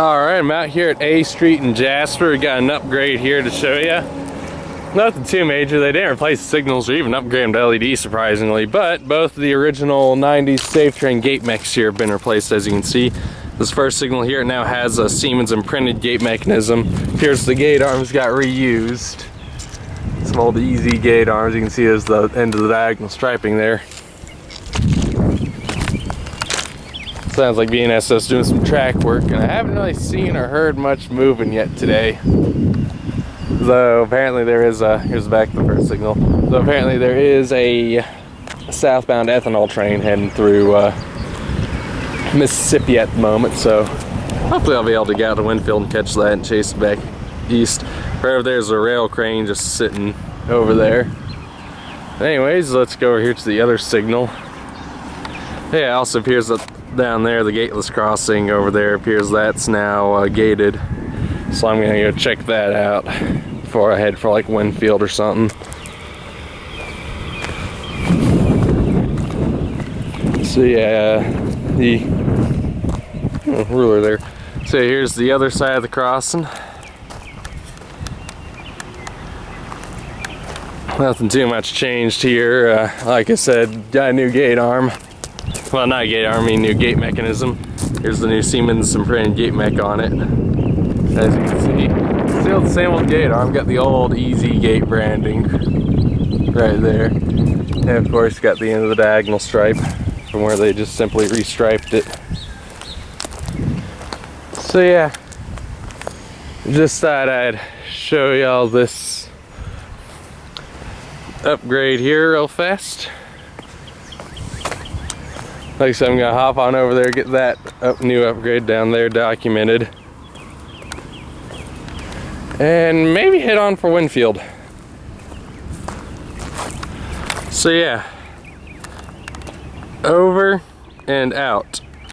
Alright, I'm out here at A Street in Jasper. We got an upgrade here to show you. Nothing too major. They didn't replace the signals or even upgrade them to LED, surprisingly, but both the original 90s Safe Train gate mechs here have been replaced, as you can see. This first signal here now has a Siemens imprinted gate mechanism. Here's the gate arms got reused. Some old easy gate arms. You can see there's the end of the diagonal striping there. Sounds like BNSF's doing some track work, and I haven't really seen or heard much moving yet today. Though apparently there is a, here's back to the first signal. So apparently there is a southbound ethanol train heading through Mississippi at the moment, so hopefully I'll be able to get out to Winfield and catch that and chase it back east. Right over there's a rail crane just sitting over there. Anyways, let's go over here to the other signal. Yeah, also appears that down there, the gateless crossing over there, appears that's now gated. So I'm gonna go check that out before I head for like Winfield or something. So yeah, the ruler there. So here's the other side of the crossing. Nothing too much changed here. Like I said, got a new gate arm. Well, not gate arm, I mean new gate mechanism. Here's the new Siemens imprinted gate mech on it. As you can see, still the same old gate arm. Got the old easy gate branding right there. And of course, got the end of the diagonal stripe from where they just simply restriped it. So yeah, just thought I'd show y'all this upgrade here real fast. Like I said, I'm gonna hop on over there, get that new upgrade down there documented, and maybe head on for Winfield. So yeah, over and out.